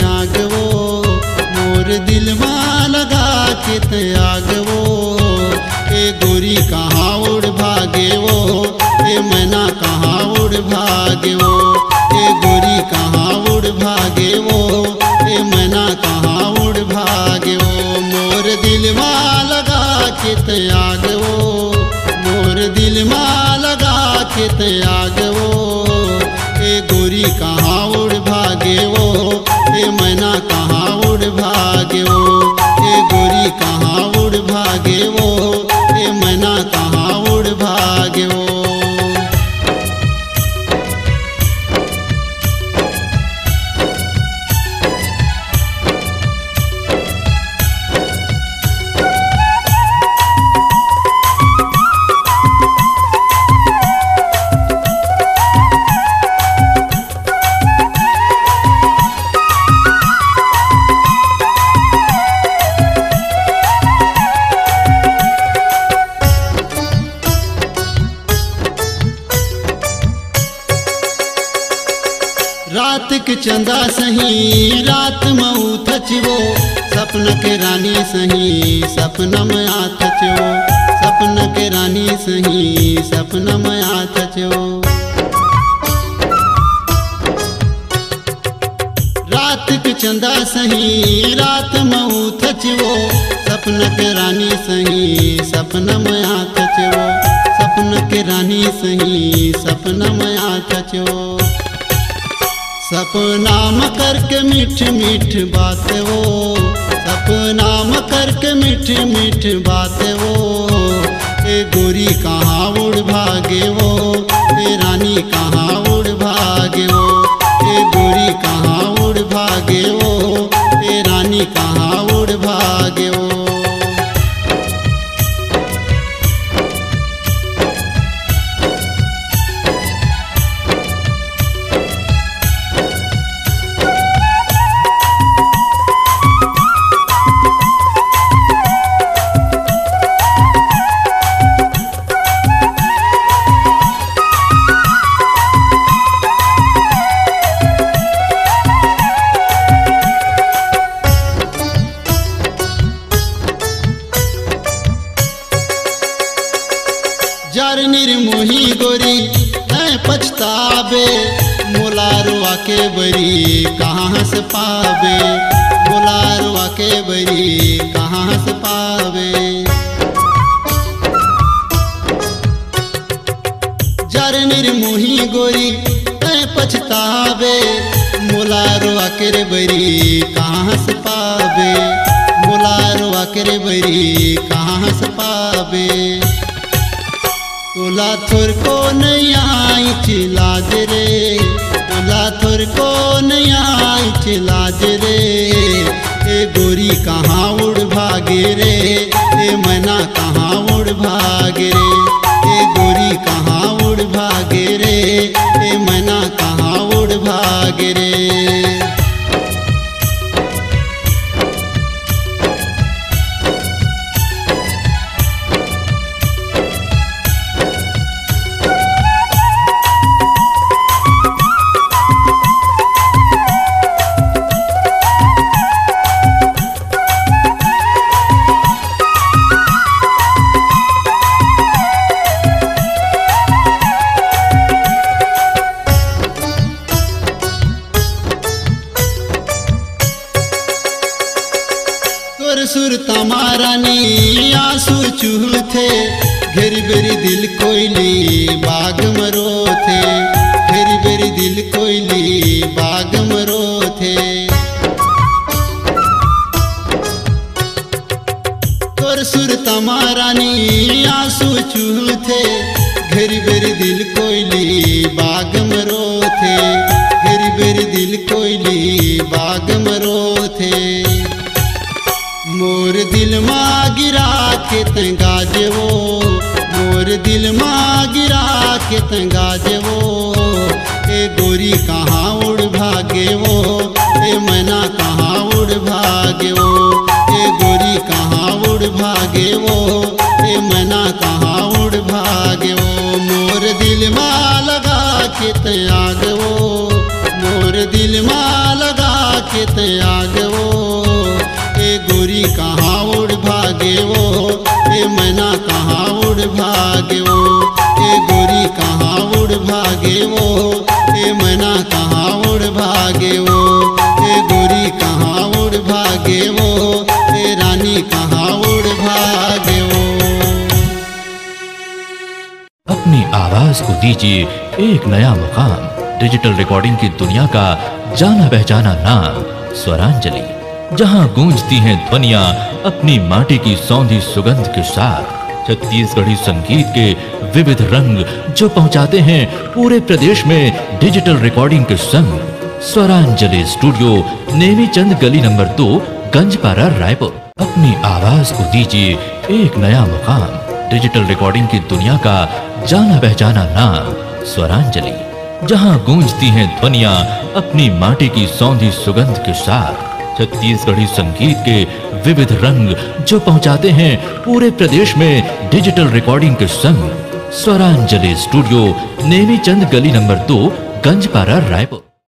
आगवो, मोर दिल माँ लगा के आगवो। ए गोरी कहाँ उड़ भागे वो, ए मैना कहाँ उड़ भागे वो। ए गोरी कहाँ उड़ भागे वो, ए मैना कहाँ उड़ भागे वो। मोर दिल माँ लगा के आगवो, मोर दिल माँ लगा के आगवो। ए गोरी कहाँ उड़ भागे वो, ए मैना कहाँ उड़ भागे वो। ए गोरी कहाँ उड़ भागे वो, ए मैना कहाँ उड़ भागे वो। रात के चंदा सही रात मऊ थचवो, सपन के रानी सही सपन में आथचवो। सपन के रानी सही सपन में आथचवो। रात के चंदा सही रात मऊ थचवो, सपन के रानी सही सपन में आथचवो। सपन के रानी सही सपन में आथचवो। सपना में करके मीठ मीठ बात वो, सपना में करके मीठ मीठ बात वो। ए गोरी कहाँ उड़ भागे वो, ए रानी कहाँ उड़ भागे वो। ए गोरी कहाँ उड़ भागे वो, ए रानी कहाँ उड़ भागे वो। जार निर्मोही गोरी है पछतावे, मोलारवा के बरी कहाँ से पावे। मोलारवा के बरी कहाँ से पावे। जार निर्मोही गोरी है पछतावे, मोलारवा के बरी कहाँ से पावे। मोलारवा के बरी कहाँ से पावे। तोला थोर को नहीं आई चिलाज रे, तोला थोर को नहीं आई चिलाज रे। ए गोरी कहाँ उड़ भागे रे, ए मैना कहाँ उड़ भागे रे। ए गोरी कहाँ उड़ भागे रे, ए मैना कहाँ उड़ भागे रे। सुर तमारानी आंसू चूह थे, घेरी बेरी दिल कोयली बाग मरो थे। घेरी बेरी दिल कोयली बाग मरो थे। तोर सुर तमारानी आंसू चूह थे, घेरी बेरी दिल कोयली बाग मरो थे। घेरी बेरी दिल कोयली बाग मरो थे। मोर दिल माँ गिरा के गाजवो, मोर दिल माँ गिरा के गाजवो। ए गोरी कहाँ उड़ भागे वो, ए मैना कहाँ उड़ भागे वो। ए गोरी कहाँ उड़ भागे वो, ए मैना कहाँ उड़ भागे वो। मोर दिल माँ लगा के आगवो, मोर दिल माँ लगा के ते आगवो ए गोरी कहाँ उड़ भागे वो ए मैना कहाँ उड़ भागे वो ए गोरी कहाँ उड़ भागे वो ए मैना कहाँ उड़ भागे वो ए गोरी कहाँ उड़ भागे वो ए रानी कहाँ उड़ भागे वो। अपनी आवाज को दीजिए एक नया मुकाम। डिजिटल रिकॉर्डिंग की दुनिया का जाना पहचाना नाम स्वरांजलि, जहां गूंजती हैं ध्वनियां अपनी माटी की सौंधी सुगंध के साथ। छत्तीसगढ़ी संगीत के विविध रंग जो पहुंचाते हैं पूरे प्रदेश में डिजिटल रिकॉर्डिंग के संग। स्वरांजलि स्टूडियो नेमीचंद गली नंबर 2, गंजपारा, रायपुर। अपनी आवाज को दीजिए एक नया मुकाम। डिजिटल रिकॉर्डिंग की दुनिया का जाना पहचाना नाम स्वरांजलि, जहां गूंजती हैं ध्वनियां अपनी माटी की सौंधी सुगंध के साथ। छत्तीसगढ़ी संगीत के विविध रंग जो पहुंचाते हैं पूरे प्रदेश में डिजिटल रिकॉर्डिंग के संग। स्वरांजलि स्टूडियो नेमीचंद गली नंबर 2, गंजपारा, रायपुर।